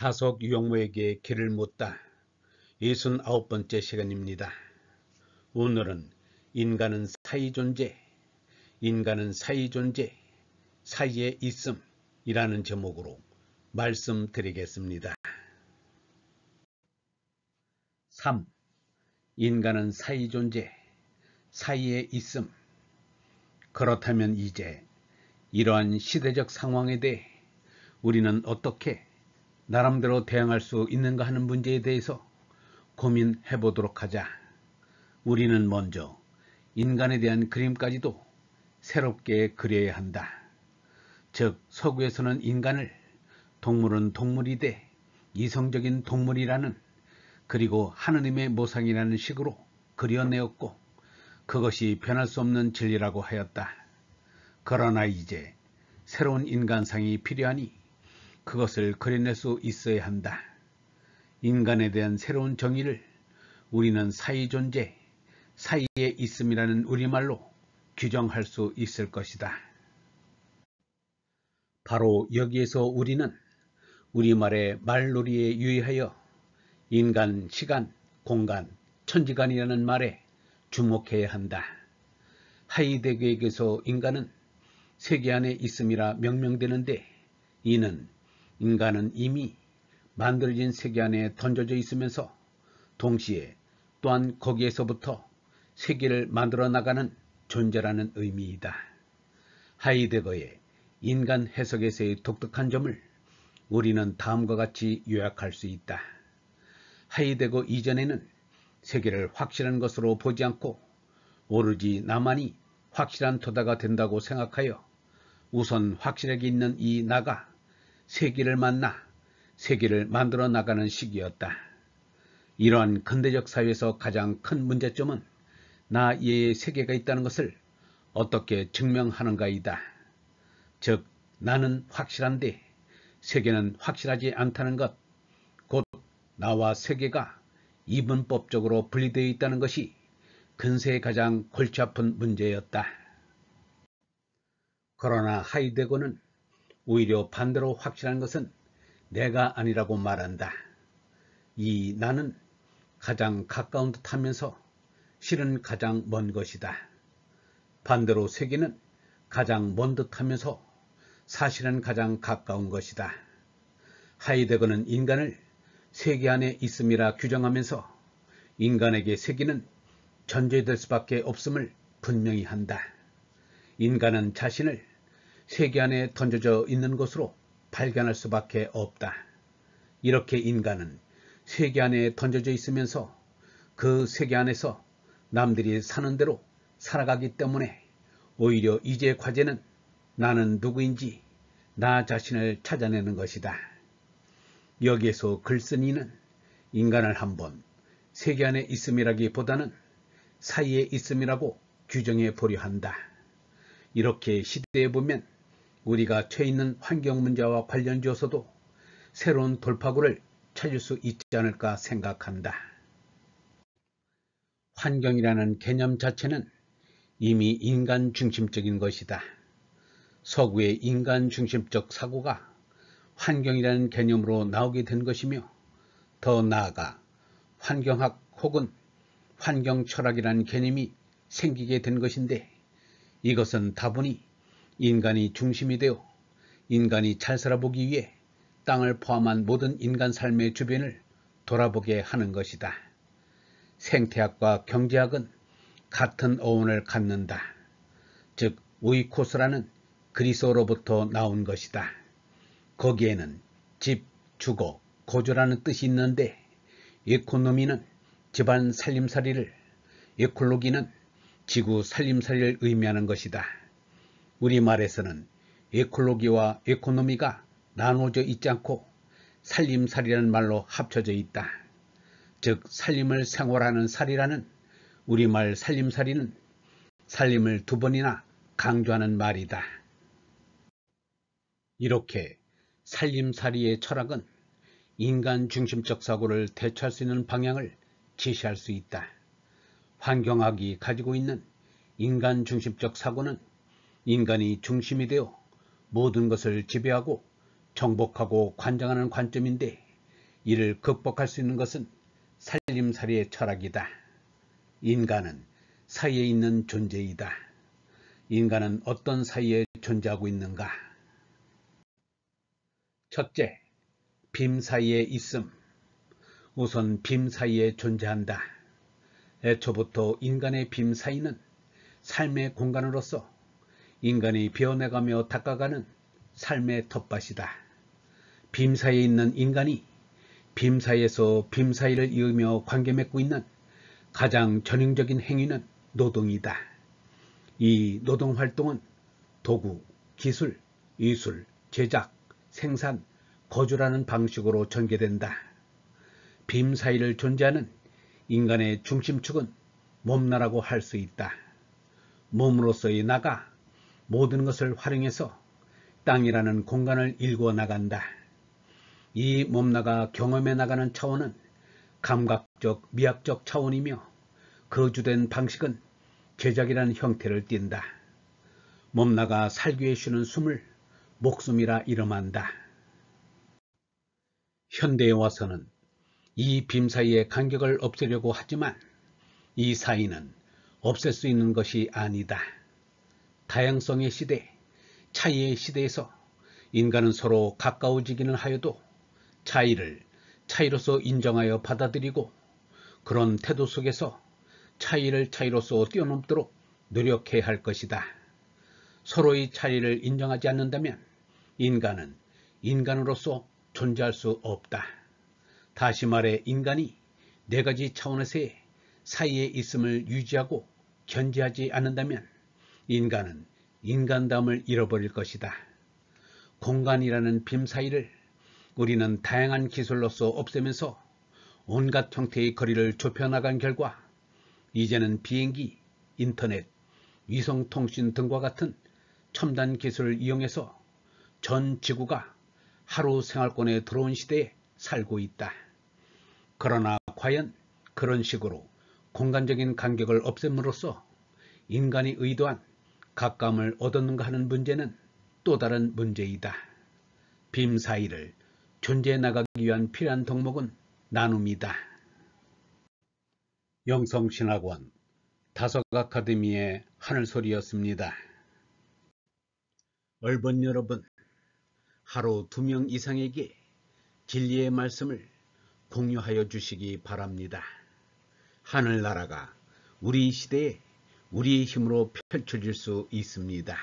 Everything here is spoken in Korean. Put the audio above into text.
사속 유영모에게 길을 묻다 69번째 시간입니다. 오늘은 인간은 사이존재, 사이에 있음 이라는 제목으로 말씀드리겠습니다. 3. 인간은 사이존재, 사이에 있음. 그렇다면 이제 이러한 시대적 상황에 대해 우리는 어떻게 나름대로 대응할 수 있는가 하는 문제에 대해서 고민해 보도록 하자. 우리는 먼저 인간에 대한 그림까지도 새롭게 그려야 한다. 즉 서구에서는 인간을 동물은 동물이되 이성적인 동물이라는, 그리고 하느님의 모상이라는 식으로 그려내었고 그것이 변할 수 없는 진리라고 하였다. 그러나 이제 새로운 인간상이 필요하니 그것을 그려낼 수 있어야 한다. 인간에 대한 새로운 정의를 우리는 사이존재, 사이에 있음이라는 우리말로 규정할 수 있을 것이다. 바로 여기에서 우리는 우리말의 말놀이에 유의하여 인간, 시간, 공간, 천지간이라는 말에 주목해야 한다. 하이데거에게서 인간은 세계 안에 있음이라 명명되는데, 이는 인간은 이미 만들어진 세계 안에 던져져 있으면서 동시에 또한 거기에서부터 세계를 만들어 나가는 존재라는 의미이다. 하이데거의 인간 해석에서의 독특한 점을 우리는 다음과 같이 요약할 수 있다. 하이데거 이전에는 세계를 확실한 것으로 보지 않고 오로지 나만이 확실한 토대가 된다고 생각하여 우선 확실하게 있는 이 나가 세계를 만나 세계를 만들어 나가는 시기였다. 이러한 근대적 사회에서 가장 큰 문제점은 나 이외에 세계가 있다는 것을 어떻게 증명하는가이다. 즉 나는 확실한데 세계는 확실하지 않다는 것, 곧 나와 세계가 이분법적으로 분리되어 있다는 것이 근세의 가장 골치 아픈 문제였다. 그러나 하이데거는 오히려 반대로 확실한 것은 내가 아니라고 말한다. 이 나는 가장 가까운 듯하면서 실은 가장 먼 것이다. 반대로 세계는 가장 먼 듯하면서 사실은 가장 가까운 것이다. 하이데거는 인간을 세계 안에 있음이라 규정하면서 인간에게 세계는 존재될 수밖에 없음을 분명히 한다. 인간은 자신을 세계 안에 던져져 있는 것으로 발견할 수밖에 없다. 이렇게 인간은 세계 안에 던져져 있으면서 그 세계 안에서 남들이 사는 대로 살아가기 때문에 오히려 이제 과제는 나는 누구인지 나 자신을 찾아내는 것이다. 여기에서 글쓴이는 인간을 한번 세계 안에 있음이라기보다는 사이에 있음이라고 규정해 보려 한다. 이렇게 시대에 보면 우리가 처해 있는 환경 문제와 관련지어서도 새로운 돌파구를 찾을 수 있지 않을까 생각한다. 환경이라는 개념 자체는 이미 인간 중심적인 것이다. 서구의 인간 중심적 사고가 환경이라는 개념으로 나오게 된 것이며, 더 나아가 환경학 혹은 환경철학이라는 개념이 생기게 된 것인데, 이것은 다분히 인간이 중심이 되어 인간이 잘 살아보기 위해 땅을 포함한 모든 인간 삶의 주변을 돌아보게 하는 것이다. 생태학과 경제학은 같은 어원을 갖는다. 즉 오이코스라는 그리스어로부터 나온 것이다. 거기에는 집, 주거, 거주라는 뜻이 있는데, 에코노미는 집안 살림살이를, 에콜로기는 지구 살림살이를 의미하는 것이다. 우리말에서는 에콜로기와 에코노미가 나눠져 있지 않고 살림살이라는 말로 합쳐져 있다. 즉 살림을 생활하는 살이라는 우리말 살림살이는 살림을 두 번이나 강조하는 말이다. 이렇게 살림살이의 철학은 인간 중심적 사고를 대처할 수 있는 방향을 제시할 수 있다. 환경학이 가지고 있는 인간 중심적 사고는 인간이 중심이 되어 모든 것을 지배하고 정복하고 관장하는 관점인데, 이를 극복할 수 있는 것은 살림살이의 철학이다. 인간은 사이에 있는 존재이다. 인간은 어떤 사이에 존재하고 있는가? 첫째, 빔 사이에 있음. 우선 빔 사이에 존재한다. 애초부터 인간의 빔 사이는 삶의 공간으로서 인간이 배워내가며 닦아가는 삶의 텃밭이다. 빔 사이에 있는 인간이 빔 사이에서 빔 사이를 이으며 관계 맺고 있는 가장 전형적인 행위는 노동이다. 이 노동활동은 도구, 기술, 예술, 제작, 생산, 거주라는 방식으로 전개된다. 빔 사이를 존재하는 인간의 중심축은 몸나라고 할 수 있다. 몸으로서의 나가 모든 것을 활용해서 땅이라는 공간을 일구어 나간다. 이 몸나가 경험해 나가는 차원은 감각적, 미학적 차원이며 거주된 방식은 제작이라는 형태를 띈다. 몸나가 살기 위해 쉬는 숨을 목숨이라 이름한다. 현대에 와서는 이 빔 사이의 간격을 없애려고 하지만 이 사이는 없앨 수 있는 것이 아니다. 다양성의 시대, 차이의 시대에서 인간은 서로 가까워지기는 하여도 차이를 차이로서 인정하여 받아들이고 그런 태도 속에서 차이를 차이로서 뛰어넘도록 노력해야 할 것이다. 서로의 차이를 인정하지 않는다면 인간은 인간으로서 존재할 수 없다. 다시 말해 인간이 네 가지 차원에서의 사이에 있음을 유지하고 견지하지 않는다면 인간은 인간다움을 잃어버릴 것이다. 공간이라는 빔 사이를 우리는 다양한 기술로서 없애면서 온갖 형태의 거리를 좁혀나간 결과 이제는 비행기, 인터넷, 위성통신 등과 같은 첨단 기술을 이용해서 전 지구가 하루 생활권에 들어온 시대에 살고 있다. 그러나 과연 그런 식으로 공간적인 간격을 없앰으로써 인간이 의도한 가까움을 얻었는가 하는 문제는 또 다른 문제이다. 빔 사이를 존재해 나가기 위한 필요한 덕목은 나눔이다. 영성신학원 다섯아카데미의 하늘소리였습니다. 얼번 여러분, 하루 2명 이상에게 진리의 말씀을 공유하여 주시기 바랍니다. 하늘나라가 우리 시대에 우리의 힘으로 펼쳐질 수 있습니다.